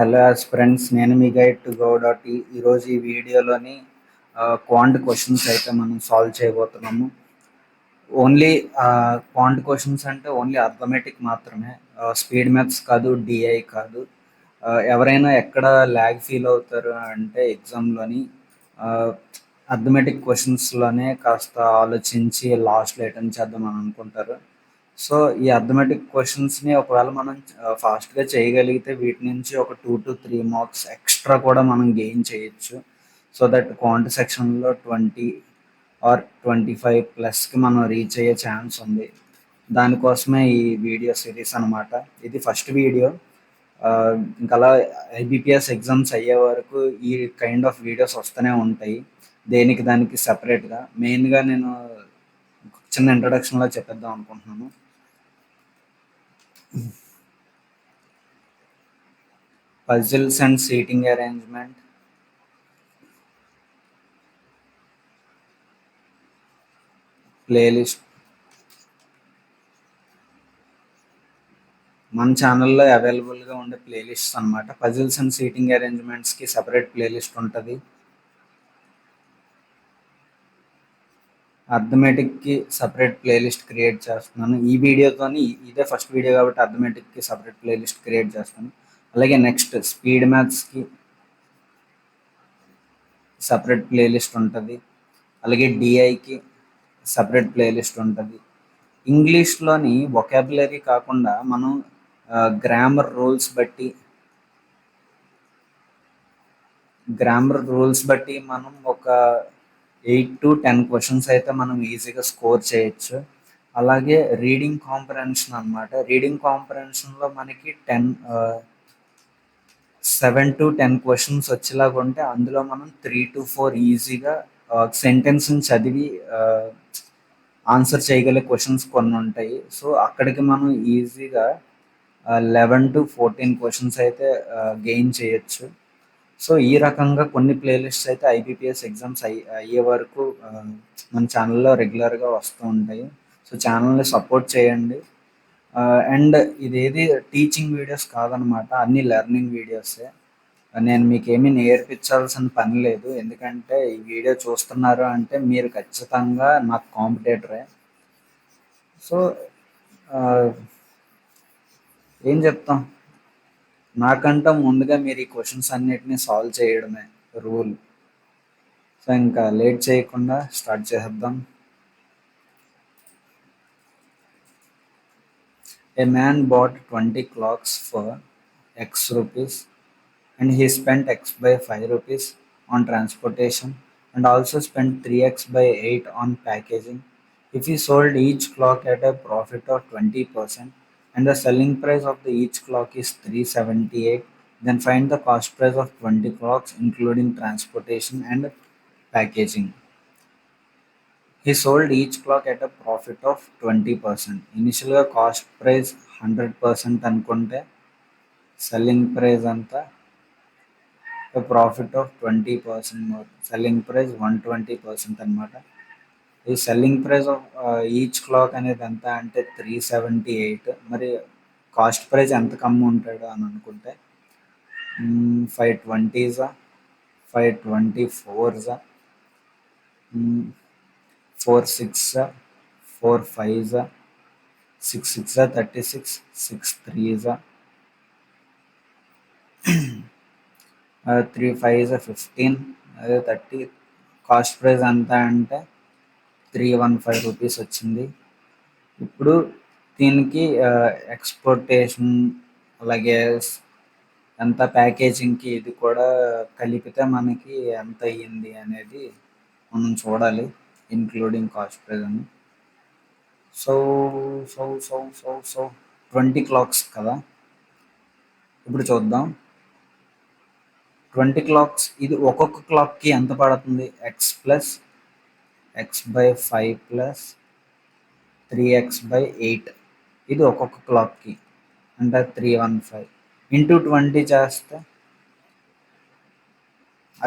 Hello aspirants, నేను మీ guide to go dot ఈరోజు ఈ వీడియోలోని క్వాంట్ క్వశ్చన్స్ అయితే మనం సాల్వ్ చేయబోతున్నాము. ఓన్లీ క్వాంట్ క్వశ్చన్స్ అంటే ఓన్లీ అర్థమెటిక్ మాత్రమే, స్పీడ్ మ్యాథ్స్ కాదు, డిఐ కాదు. ఎవరైనా ఎక్కడ ల్యాగ్ ఫీల్ అవుతారు అంటే ఎగ్జామ్లోని అర్థమెటిక్ క్వశ్చన్స్లోనే కాస్త ఆలోచించి లాస్ట్లో అటెంప్ట్ చేద్దామని అనుకుంటారు. సో ఈ అర్థమెటిక్ క్వశ్చన్స్ని ఒకవేళ మనం ఫాస్ట్గా చేయగలిగితే వీటి నుంచి ఒక 2 to 3 మార్క్స్ ఎక్స్ట్రా కూడా మనం గెయిన్ చేయొచ్చు. సో దట్ క్వాంట్ సెక్షన్లో 20 ఆర్ 25+ మనం రీచ్ అయ్యే ఛాన్స్ ఉంది. దానికోసమే ఈ వీడియో సిరీస్ అనమాట. ఇది ఫస్ట్ వీడియో. ఇంకా అలా ఐబిపిఎస్ ఎగ్జామ్స్ అయ్యే వరకు ఈ కైండ్ ఆఫ్ వీడియోస్ వస్తూనే ఉంటాయి, దేనికి దానికి సపరేట్గా. మెయిన్గా నేను చిన్న ఇంట్రడక్షన్లో చెప్పేద్దాం అనుకుంటున్నాను. Puzzles and seating arrangement, playlist మన ఛానల్లో అవైలబుల్గా ఉండే ప్లేలిస్ట్స్ అనమాట. పజిల్స్ అండ్ సీటింగ్ అరేంజ్మెంట్స్కి సపరేట్ ప్లేలిస్ట్ ఉంటుంది, అర్థమెటిక్కి సపరేట్ ప్లేలిస్ట్ క్రియేట్ చేస్తున్నాను. ఈ వీడియోతోని ఇదే ఫస్ట్ వీడియో కాబట్టి అర్థమెటిక్కి సపరేట్ ప్లేలిస్ట్ క్రియేట్ చేస్తాను. అలాగే నెక్స్ట్ స్పీడ్ మ్యాథ్స్కి సపరేట్ ప్లేలిస్ట్ ఉంటుంది, అలాగే డిఐకి సపరేట్ ప్లేలిస్ట్ ఉంటుంది. ఇంగ్లీష్లోని వొకాబులరీ కాకుండా మనం గ్రామర్ రూల్స్ బట్టి మనం ఒక 8 to 10 క్వశ్చన్స్ అయితే మనం ఈజీగా స్కోర్ చేయొచ్చు. అలాగే రీడింగ్ కాంప్రహెన్షన్ అనమాట. రీడింగ్ కాంప్రహెన్షన్లో మనకి 7 to 10 క్వశ్చన్స్ వచ్చేలాగా ఉంటే అందులో మనం 3 to 4 ఈజీగా సెంటెన్స్ని చదివి ఆన్సర్ చేయగలిగే క్వశ్చన్స్ కొన్ని ఉంటాయి. సో అక్కడికి మనం ఈజీగా 11 to 14 క్వశ్చన్స్ అయితే గెయిన్ చేయొచ్చు. సో ఈ రకంగా కొన్ని ప్లేలిస్ట్స్ అయితే ఐబిపిఎస్ ఎగ్జామ్స్ అయ్యే వరకు మన ఛానల్లో రెగ్యులర్గా వస్తూ ఉంటాయి. సో ఛానల్ని సపోర్ట్ చేయండి. అండ్ ఇదేది టీచింగ్ వీడియోస్ కాదనమాట, అన్ని లెర్నింగ్ వీడియోసే. నేను మీకేమీ నేర్పించాల్సిన పని లేదు, ఎందుకంటే ఈ వీడియో చూస్తున్నారు అంటే మీరు ఖచ్చితంగా నాకు కాంపిటేటరే. సో ఏం చెప్తాం, నాకంటే ముందుగా మీరు ఈ క్వశ్చన్స్ అన్నిటినీ సాల్వ్ చేయడమే రూల్. సో ఇంకా లేట్ చేయకుండా స్టార్ట్ చేద్దాం. A man bought 20 clocks for X rupees and he spent X by 5 rupees on transportation and also spent 3X by 8 on packaging. If he sold each clock at a profit of 20% and the selling price of each clock is 378, then find the cost price of 20 clocks including transportation and packaging. He sold each clock at a profit of 20%. ఇనిషియల్గా cost price 100% అనుకుంటే selling price అంతా profit of 20%, selling price 120% అనమాట. ఈ selling price of each clock అనేది ఎంత అంటే 378. మరి cost price ఎంత కమ్మి ఉంటాడు అని అనుకుంటే 520 524 4 6 4 5 6 6 36 6 3 3 5 15 అదే 30. కాస్ట్ ప్రైస్ ఎంత అంటే 315 రూపీస్ వచ్చింది. ఇప్పుడు దీనికి ఎక్స్పోర్టేషన్ అలాగే ఎంత ప్యాకేజింగ్కి ఇది కూడా కలిపితే మనకి ఎంత అయ్యింది అనేది మనం చూడాలి, ఇంక్లూడింగ్ కాస్ట్ ప్రైస్ అని. సో 20 క్లాక్స్ కదా, ఇప్పుడు చూద్దాం. 20 క్లాక్స్, ఇది ఒక్కొక్క క్లాక్కి ఎంత పడుతుంది? X plus X by 5 plus 3x/8. ఇది ఒక్కొక్క క్లాక్కి అంటే 315 ఇంటూ 20 చేస్తే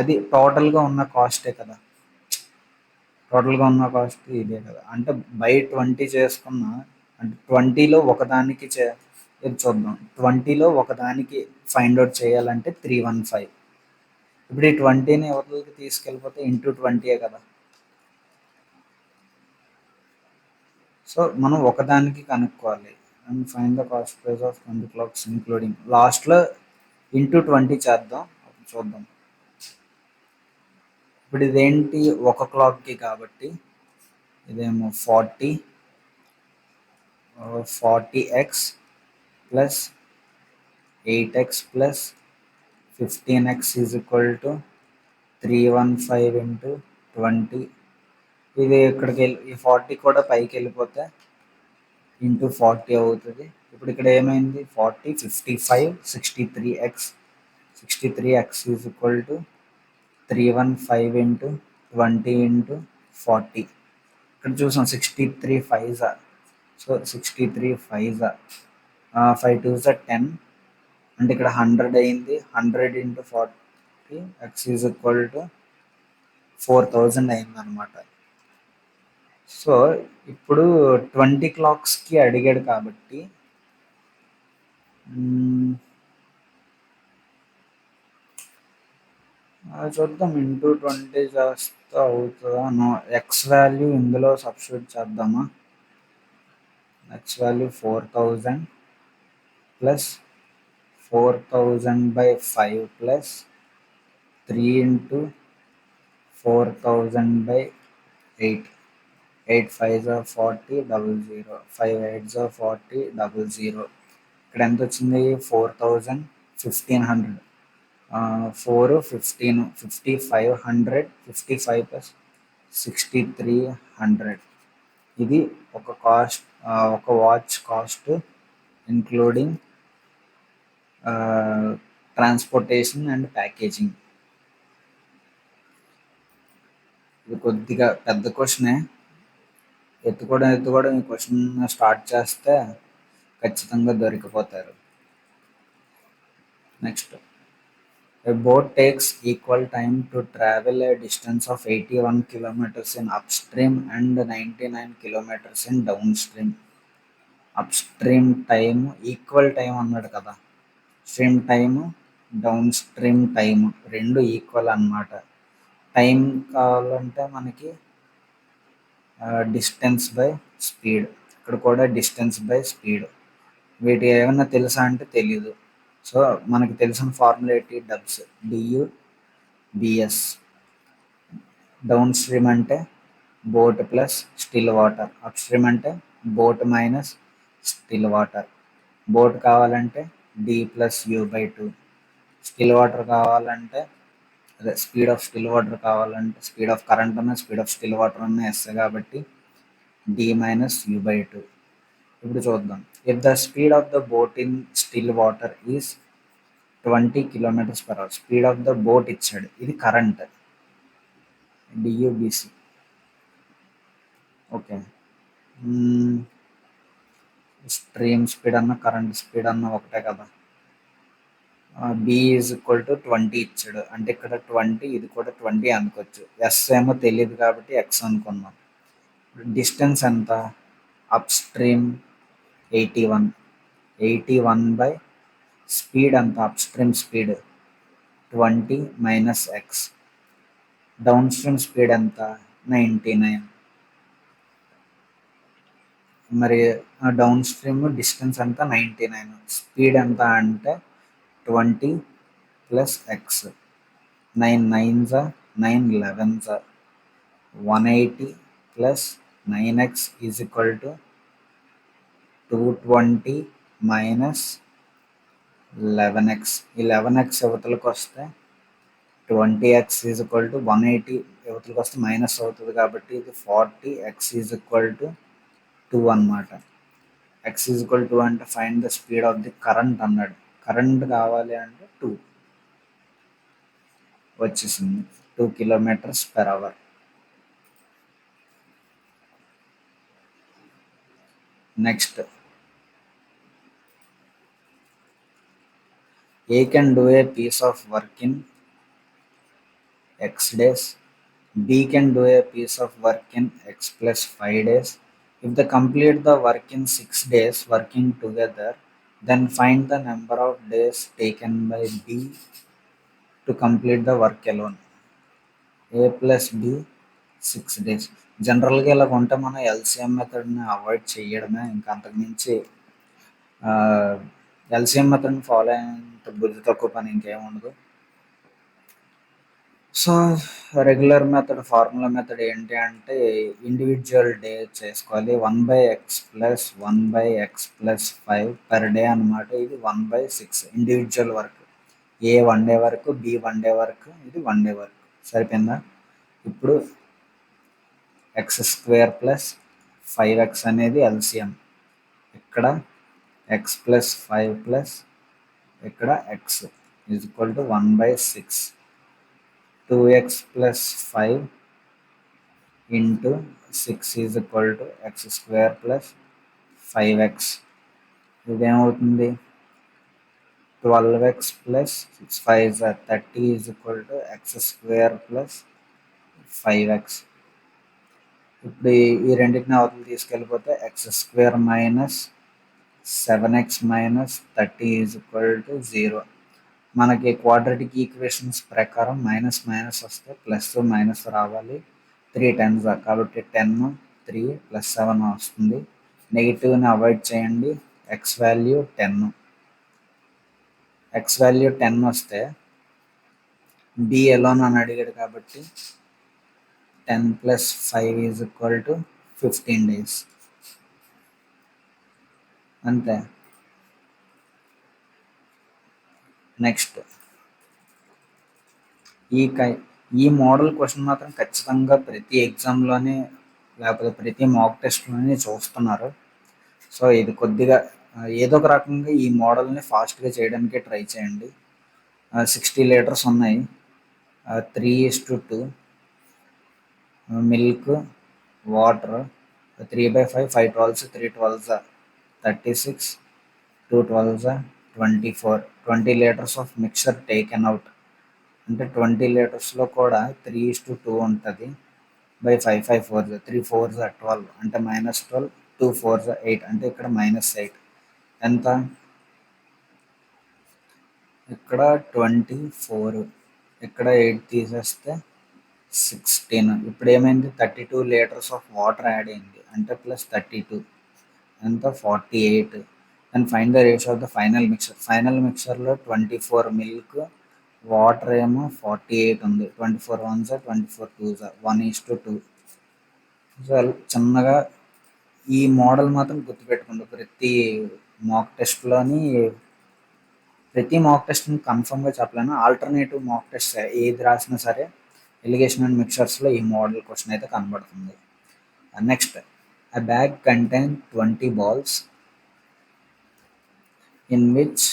అది టోటల్గా ఉన్న కాస్టే కదా. టోటల్గా ఉన్న కాస్ట్ ఇదే కదా, అంటే బై 20 చేసుకున్న అంటే 20లో ఒకదానికి ఇది చూద్దాం. 20లో ఒకదానికి ఫైండ్ అవుట్ చేయాలంటే 315. ఇప్పుడు ఈ 20ని ఎవరికి తీసుకెళ్ళిపోతే ఇంటూ 20 కదా. సో మనం ఒకదానికి కనుక్కోవాలి. And find the cost price of 20 clocks including లాస్ట్లో ఇంటూ 20 చేద్దాం, అప్పుడు చూద్దాం. ఇప్పుడు ఇదేంటి ఒక క్లాక్కి కాబట్టి ఇదేమో 40x plus 8x plus 15x is equal to 315 into 20. ఇది ఇక్కడికి వెళ్ళి ఈ 40 కూడా పైకి వెళ్ళిపోతే ఇంటూ 40 అవుతుంది. ఇప్పుడు ఇక్కడ ఏమైంది 40 55 63x is equal to 315 into 20 into 40. ఇక్కడ చూసాం 63 5 సో 63 5 5 2 10 అంటే ఇక్కడ 100 అయింది. 100 into 40 x is equal to 4000 అయింది అనమాట. సో ఇప్పుడు 20 clocks అడిగాడు కాబట్టి చూద్దాం ఇంటూ 20 చేస్తే అవుతుందా. నో, ఎక్స్ వాల్యూ ఇందులో సబ్స్టిట్యూట్ చేద్దామా. X value 4000 plus 4000/5 plus 3 into 4000/8. 8 5 40 00 5 8 40 00. ఇక్కడ ఎంత వచ్చింది 4000 1500 4 15 5500 55 ప్లస్ 6300. ఇది ఒక కాస్ట్, ఒక watch cost including transportation and packaging. ఇది కొద్దిగా పెద్ద క్వశ్చనే. ఎత్తుకోవడం ఈ క్వశ్చన్ స్టార్ట్ చేస్తే ఖచ్చితంగా దొరికిపోతారు. Next, a boat takes equal time to travel a distance of 81 kilometers in upstream and 99 kilometers in downstream. Upstream time equal time అన్నాడు కదా. Stream time down stream time రెండు ఈక్వల్ అన్నమాట. టైం కావాలంటే మనకి distance by speed, ఇక్కడ కూడా distance by speed. వీటి ఏమన్నా తెలుసా అంటే తెలీదు. సో మనకి తెలిసిన ఫార్ములా ఏంటి, డబ్స్ DU/BS. డౌన్ స్ట్రీమ్ అంటే boat plus still water, up stream అంటే boat minus still water. Boat కావాలంటే D+U/2. స్టిల్ వాటర్ కావాలంటే అదే స్పీడ్ ఆఫ్ స్టిల్ వాటర్ కావాలంటే స్పీడ్ ఆఫ్ కరెంట్ ఉన్న స్పీడ్ ఆఫ్ స్టిల్ వాటర్ ఉన్న ఎస్ కాబట్టి D-U/2. ఇప్పుడు చూద్దాం. If the speed of the boat in still water is 20 km/h. Speed of the boat ఇచ్చాడు, ఇది current DU/BC. Okay, stream speed అన్న కరెంట్ స్పీడ్ అన్న ఒకటే కదా. B ఈజ్ ఈక్వల్ టు 20 ఇచ్చాడు అంటే ఇక్కడ 20, ఇది కూడా 20 అనుకోవచ్చు. ఎస్ ఏమో తెలియదు కాబట్టి ఎక్స్ అనుకున్నాం. డిస్టెన్స్ ఎంత, అప్ స్ట్రీమ్ 81 బై స్పీడ్ ఎంత, up stream speed 20 minus X. Down stream speed ఎంత 99. మరి డౌన్ స్ట్రీమ్ డిస్టెన్స్ ఎంత 99, స్పీడ్ ఎంత అంటే 20 plus X. 9 9s 9 11s 180 plus 9x is equal to 220 minus 11x. ఈ 11x యువతలకు వస్తే 20x ఈజ్ ఈక్వల్ టు 180 యువతలకు వస్తే మైనస్ అవుతుంది కాబట్టి ఇది 40x ఈజ్ ఈక్వల్ టు 2 అన్నమాట. x ఈజ్ ఈక్వల్ టు అంటే find the speed of the current అన్నాడు. కరెంట్ కావాలి అంటే 2 వచ్చేసింది, 2 km/h. Next, A can do a piece of work in X days. B can do a piece of work in X plus 5 days. If they complete the work in 6 days working together, Then find the number of days taken by B to complete the work alone. A plus B 6 days. జనరల్గా ఇలా ఉంటే మనం LCM మెథడ్ని avoid చేయడమే, ఇంకా అంతకుమించి LCM మెథడ్ని follow అయినంత బుద్ధి తక్కువ పని ఇంకేం ఉండదు. So regular method, formula method ఏంటి అంటే ఇండివిజువల్ డే చేసుకోవాలి. 1/x+1/x+5 పర్ డే అనమాట. ఇది 1/6 ఇండివిజువల్ వర్క్. ఏ 1 డే వరకు, బి 1 డే వరకు, ఇది 1 డే వరకు. సరిపోయిందా? ఇప్పుడు x² + 5x అనేది ఎల్సిఎం. ఇక్కడ x+5 ఇక్కడ x = 1/6. 2x + 5 into 6 = x² + 5x. ఇదేమవుతుంది? 12x + 5 30 = x² + 5x. ఇప్పుడు ఈ రెండింటిని అవతల తీసుకెళ్ళిపోతే x² - 7x - 30 = 0. మనకి క్వాడ్రాటిక్ ఈక్వేషన్స్ ప్రకారం మైనస్ మైనస్ వస్తే ప్లస్ మైనస్ రావాలి. 3 10s కాబట్టి 10 3 + 7 వస్తుంది. నెగిటివ్ని అవాయిడ్ చేయండి. X value 10. ఎక్స్ వాల్యూ 10 వస్తే బి ఎలోన్ అని అడిగాడు కాబట్టి 10 + 5 = 15 days. అంతే. నెక్స్ట్ ఈ మోడల్ క్వశ్చన్ మాత్రం ఖచ్చితంగా ప్రతి ఎగ్జామ్లోనే లేకపోతే ప్రతి మాక్ టెస్ట్లోనే చూస్తున్నారు. సో ఇది కొద్దిగా ఏదో ఒక రకంగా ఈ మోడల్ని ఫాస్ట్గా చేయడానికి ట్రై చేయండి. 60 లీటర్స్ ఉన్నాయి. 3:2 milk, water, 3/5 5 12s 3 12s 36 2 12s 24 20 litres of mixture taken out. అంటే 20 లీటర్స్లో కూడా 3:2 ఉంటుంది. బై 5 5 4s 3 4s 12 అంటే -12 2 4s 8 అంటే ఇక్కడ -8. ఎంత? ఇక్కడ 24, ఇక్కడ 8 తీసేస్తే 16. ఇప్పుడు ఏమైంది? 32 లీటర్స్ ఆఫ్ వాటర్ యాడ్ అయింది. అంటే +32 ఎంత? 48. And find the ratio of the final mixture. Final మిక్చర్లో 24 మిల్క్, వాటర్ ఏమో 48 ఉంది. 24 1s 24 2s 1:2. సో చిన్నగా ఈ మోడల్ మాత్రం గుర్తుపెట్టుకోండి. ప్రతి మాక్ టెస్ట్ని కన్ఫర్మ్గా చెప్పలేను. ఆల్టర్నేటివ్ మాక్ టెస్ట్ ఏది రాసినా సరే ఎలిగేషన్ అండ్ మిక్చర్స్లో ఈ మోడల్ క్వశ్చన్ అయితే కనబడుతుంది. Next, a bag contains 20 balls in which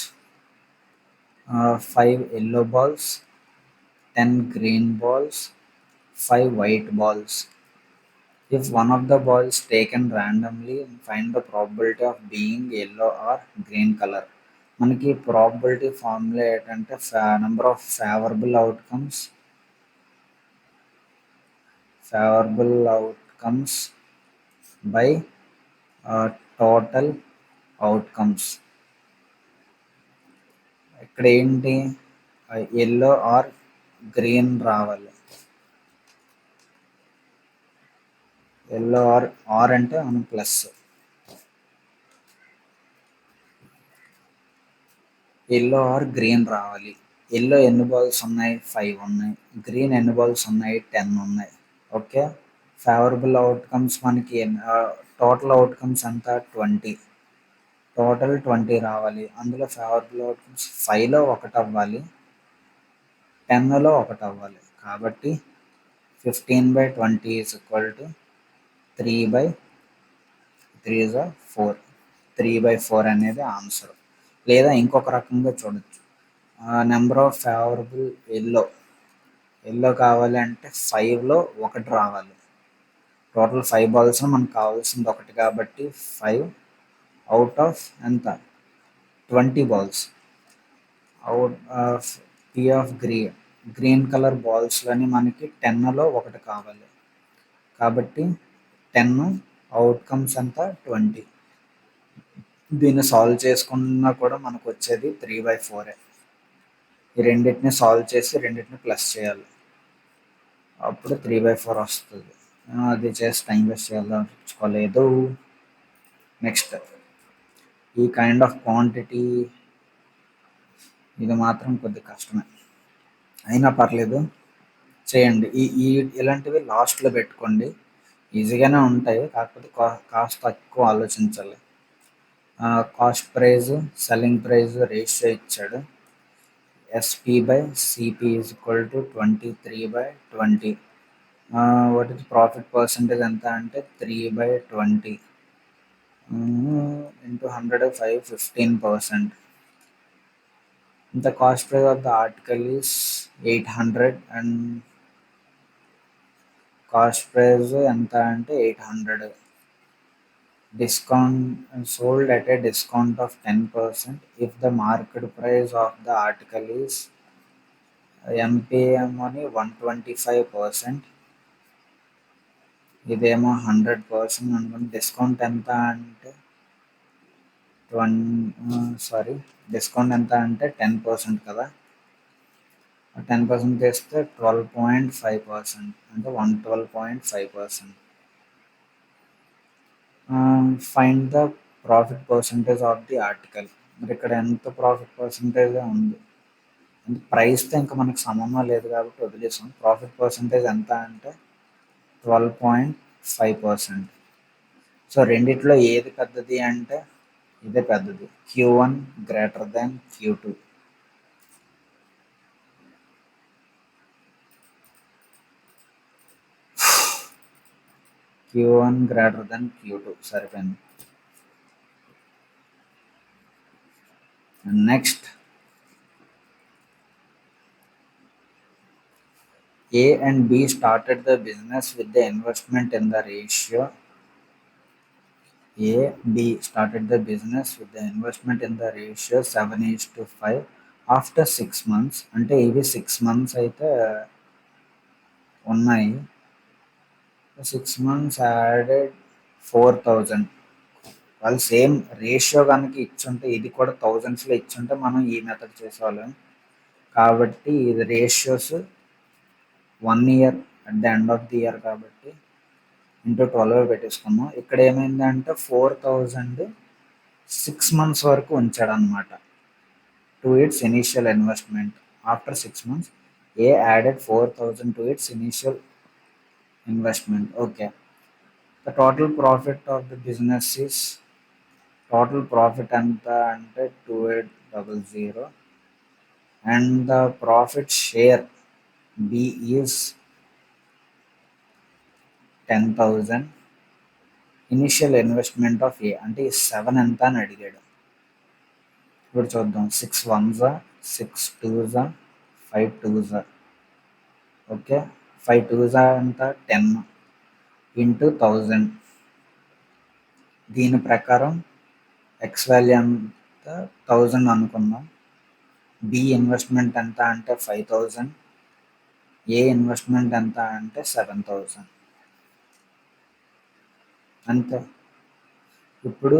5 yellow balls, 10 green balls, 5 white balls. If one of the balls taken randomly, find the probability of being yellow or green color. మనకి probability formula ఏంటంటే number of favourable outcomes by total outcomes. ఇక్కడ ఏంటి? Yellow or green రావాలి. Yellow or అంటే మనం plus. Yellow or green రావాలి. Yellow ఎన్ని balls ఉన్నాయి? 5 ఉన్నాయి. గ్రీన్ ఎన్ని బాల్స్ ఉన్నాయి? 10 ఉన్నాయి. ఓకే. ఫేవరబుల్ అవుట్కమ్స్ మనకి టోటల్ అవుట్కమ్స్ ఎంత? 20. టోటల్ 20 రావాలి. అందులో ఫేవరబుల్ అవుట్కమ్స్ 5లో 1 అవ్వాలి, 10లో 1 అవ్వాలి. కాబట్టి 15/20 = 3/3 4. 3/4 అనేది ఆన్సర్. లేదా ఇంకొక రకంగా చూడొచ్చు. నెంబర్ ఆఫ్ ఫేవరబుల్ ఎల్లో కావాలి అంటే 5లో 1 రావాలి. టోటల్ 5 బాల్స్ మనకు కావాల్సింది 1 కాబట్టి 5 అవుట్ ఆఫ్ ఎంత? 20 balls. Out of P of green colour బాల్స్లోని మనకి 10లో 1 కావాలి కాబట్టి 10 అవుట్కమ్స్ ఎంత? 20. దీన్ని సాల్వ్ చేసుకున్నా కూడా మనకు వచ్చేది 3/4. ఈ రెండింటిని సాల్వ్ చేసి రెండింటిని ప్లస్ చేయాలి, అప్పుడు 3/4 వస్తుంది. అది చేసి టైం వేస్ట్ చేయాలనుకోలేదు. నెక్స్ట్, ఈ కైండ్ ఆఫ్ క్వాంటిటీ ఇది మాత్రం కొద్ది కష్టమే, అయినా పర్లేదు చేయండి. ఈ ఈ ఇలాంటివి లాస్ట్లో పెట్టుకోండి, ఈజీగానే ఉంటాయి, కాకపోతే కాస్త ఎక్కువ ఆలోచించాలి. Cost praise selling praise ratio ఇచ్చాడు. SP/CP is equal to 23/20. What is profit percentage ఎంత అంటే 3/20 into 100 15%. The cost price of the article is 800 and cost price ఎంత అంటే 800. Discount sold at a discount of 10% if the market price of the article is MPM అని 125%. ఇదేమో 100% అనుకోండి. Discount ఎంత అంటే discount ఎంత అంటే 10% కదా, 10% చేస్తే 12.5% అంటే 112.5%. Find the profit percentage of the article. మరి ఇక్కడ ఎంత ప్రాఫిట్ పర్సంటేజ్ ఉంది అంటే ప్రైస్తో ఇంకా మనకు సంబంధం లేదు కాబట్టి వదిలేసాం. ప్రాఫిట్ పర్సంటేజ్ ఎంత అంటే 12.5%. సో రెండిట్లో ఏది పెద్దది అంటే ఇదే పెద్దది, Q1 greater than Q2. Q1 greater than Q2 సరిపోయింది. Next, A and B started the business with the investment in the ratio A, B started the business with the investment in the ratio 7:5 after 6 months. అంటే ఇవి 6 months అయితే ఉన్నాయి. 6 months added 4,000. వాళ్ళు same ratio కనుక ఇచ్చుంటే, ఇది కూడా థౌజండ్స్లో ఇచ్చుంటే మనం ఈ మెథడ్ చేసేవాళ్ళం. కాబట్టి ఇది ratios 1 year at the end of the year కాబట్టి ఇంటూ 12 పెట్టేసుకున్నాం. ఇక్కడ ఏమైందంటే 4,000 6 months వరకు ఉంచాడు అనమాట to its initial investment. After 6 months A added 4,000 to its initial investment. Okay, the total profit of the business is, total profit ఎంత అంటే 2800 and the profit share B is 10,000. Initial investment of A అంటే 7 ఎంత అని అడిగాడు. ఇప్పుడు చూద్దాం. 6 1s 6 2s 5 2s. Okay, 5 2s ఎంత 10 into 1000. దీని ప్రకారం ఎక్స్ వాల్యూ ఎంత 1000 అనుకుందాం. బి ఇన్వెస్ట్మెంట్ ఎంత అంటే 5,000. ఏ ఇన్వెస్ట్మెంట్ ఎంత అంటే 7,000. అంతే. ఇప్పుడు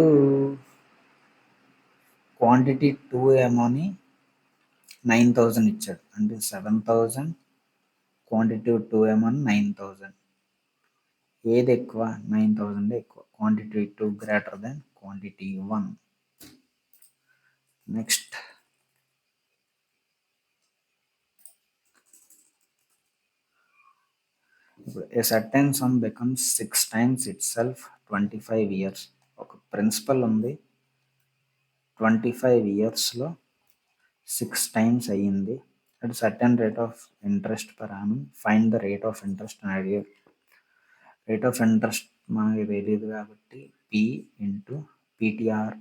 క్వాంటిటీ 2 ఏమోని 9,000 ఇచ్చాడు, అంటే 7,000. క్వాంటిటీ 2 ఏమో 9,000. ఏది ఎక్కువ? 9,000 ఎక్కువ. Quantity 2 greater than quantity 1. Next, ఇప్పుడు A certain sum becomes 6 times itself 25 years. ఒక ప్రిన్సిపల్ ఉంది, 25 yearsలో 6 times అయ్యింది. At certain rate of interest per annum find the rate of interest అని అడిగారు. రేట్ ఆఫ్ ఇంట్రెస్ట్ మనకి తెలియదు కాబట్టి P into PTR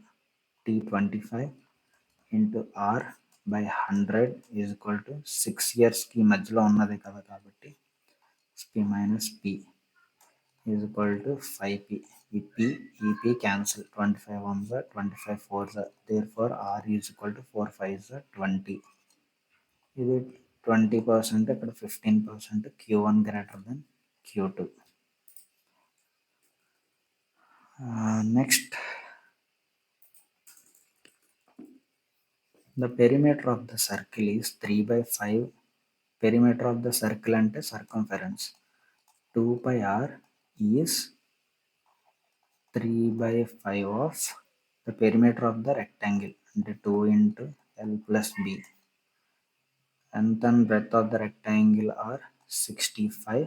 T25 into R/100 is equal to 6 yearsకి మధ్యలో ఉన్నది కదా కాబట్టి P minus P is equal to 5P. ఈ P cancel, 25 1s 25 4s, therefore R is equal to 4 5s 20. ఇది 20%, ఇక్కడ 15%. Q1 greater than Q2. Next, The perimeter of the circle is 3 by 5. Perimeter of the circle ante circumference. 2 pi r is 3 by 5 of the perimeter of the rectangle, అంటే 2 into L plus B. Length and breadth of the rectangle are 65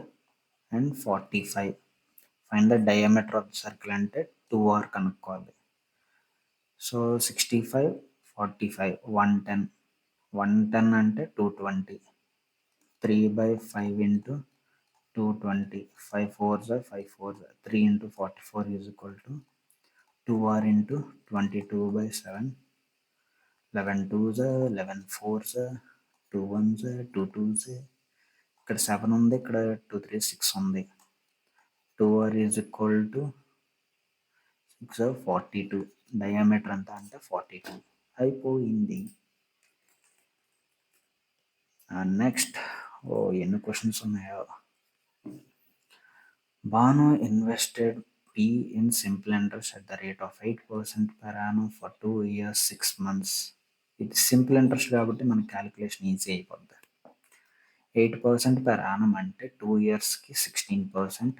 and 45. Find the diameter of the circle అంటే 2r కనుక్కోవాలి. So 65, 45, 110. 110 అంటే 220. 3 by 5 into 220. 5 fours are 5 fours. 3 into 44 is equal to 2r into 22 by 7. 11 twos, 11 fours, 2 ones, 2 twos. ఇక్కడ 7 ఉంది, ఇక్కడ 2 3 6 ఉంది. 2r is equal to 6 42. Diameter ఎంత అంటే 42 అయిపోయింది. నెక్స్ట్ ఎన్ని క్వశ్చన్స్ ఉన్నాయో. Banu invested P in simple interest at the rate of 8% per annum for 2 years 6 months. ఇది సింపుల్ ఇంట్రెస్ట్ కాబట్టి మన క్యాలిక్యులేషన్ ఈజీ అయిపోద్ది. 8% per annum అంటే 2 yearsకి 16%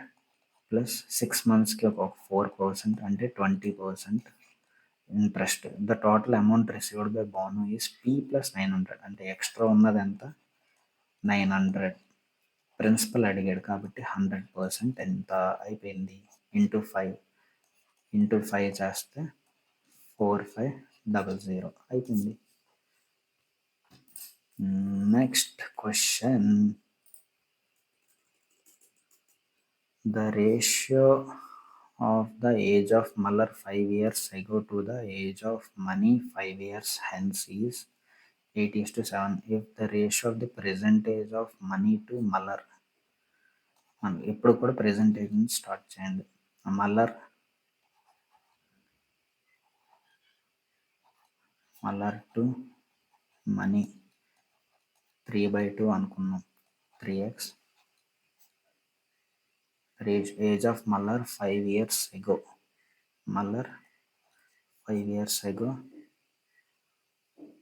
ప్లస్ 6 monthsకి ఒక 4% అంటే 20% interest. The total amount received by Banu is P plus 900. అంటే extra ఉన్నది ఎంత? 900. ప్రిన్సిపల్ అడిగాడు కాబట్టి 100% ఎంత అయిపోయింది? ఇంటూ 5 చేస్తే 4500 అయిపోయింది. Next question. The ratio of the age of Mallar 5 years ago to the age of money 5 years hence is 8:7. If the ratio of the present age of money to Mallar, ఇప్పుడు కూడా present age నుంచి start చేయండి. Muller to money 3/2 అనుకున్నాం. 3x. Age of Muller 5 years ago. Muller 5 years ago.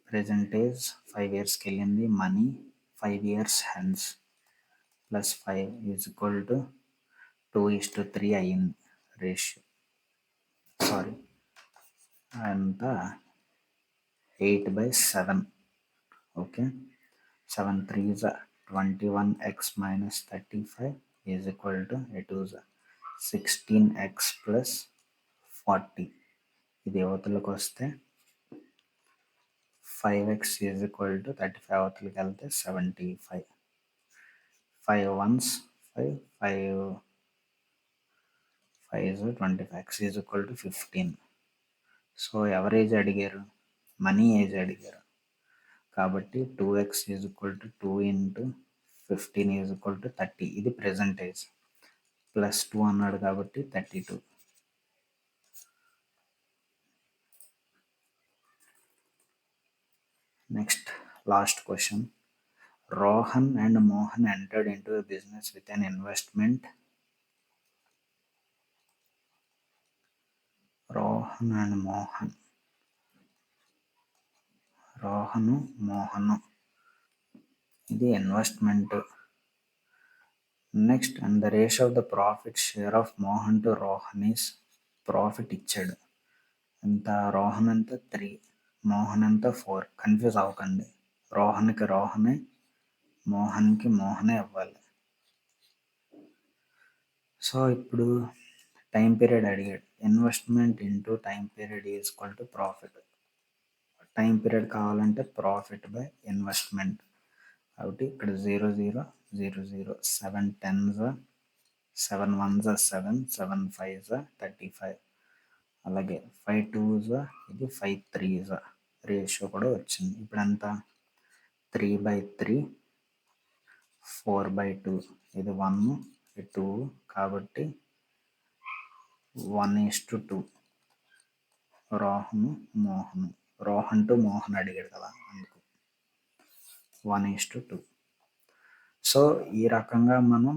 Present age 5 yearsకి వెళ్ళింది. Money 5 years hence plus 5 is equal to 2:3 అయ్యింది ratio. Sorry, అంతా 8/7. Okay. 7 3s 21x minus 35 is equal to 16x plus 40. ఇది అవతలకు వస్తే 5x is equal to 35 అవతలకి వెళ్తే 75. 5 ones 5, 5 25. x is equal to 15. So average అడిగారు? మనీ ఏజ్ అడిగారు కాబట్టి 2x is equal to 2 into 15 is equal to 30. ఇది ప్రెజెంట్ ఏజ్. ప్లస్ 2 అన్నాడు కాబట్టి 32. Next last question. Rohan and Mohan entered into a business with an investment. మోహను ఇది investment. Next, and the ratio of the profit share of Mohan to Rohan is. Profit ఇచ్చాడు ఎంత? రోహన్ ఎంత? 3, మోహన్ ఎంత? 4. Confuse అవ్వకండి. రోహన్కి రోహనే, మోహన్కి మోహనే ఇవ్వాలి. సో ఇప్పుడు టైం పీరియడ్ అడిగాడు. Investment into time period is equal to profit. Time period కావాలంటే ప్రాఫిట్ బై ఇన్వెస్ట్మెంట్. కాబట్టి ఇక్కడ 0 0 0 0. 7 10s, 7 1s 7, 7 5s 35. అలాగే 5 2s, ఇది 5 3s. రేషియో కూడా వచ్చింది. ఇప్పుడు ఎంత? 3/3, 4/2. ఇది 1, 2 కాబట్టి 1:2. రోహన్ టు మోహన్ అడిగాడు కదా, అందుకు 1:2. సో ఈ రకంగా మనం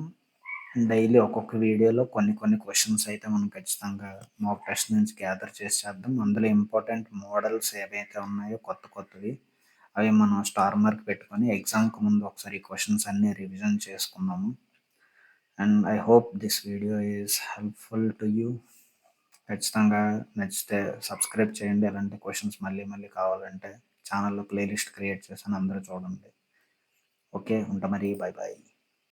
డైలీ ఒక్కొక్క వీడియోలో కొన్ని క్వశ్చన్స్ అయితే మనం ఖచ్చితంగా మాక్ టెస్ట్ నుంచి గ్యాదర్ చేసి చేద్దాం. అందులో ఇంపార్టెంట్ మోడల్స్ ఏవైతే ఉన్నాయో కొత్తవి అవి మనం స్టార్ మార్క్ పెట్టుకొని ఎగ్జామ్కి ముందు ఒకసారి ఈ క్వశ్చన్స్ అన్నీ రివిజన్ చేసుకుందాము. And I hope this video is helpful to you. ఖచ్చితంగా నచ్చితే సబ్స్క్రైబ్ చేయండి. అలాంటి క్వశ్చన్స్ మళ్ళీ మళ్ళీ కావాలంటే ఛానల్లో ప్లేలిస్ట్ క్రియేట్ చేశాను, అందరూ చూడండి. ఓకే, ఉంటా మరి, బాయ్ బాయ్.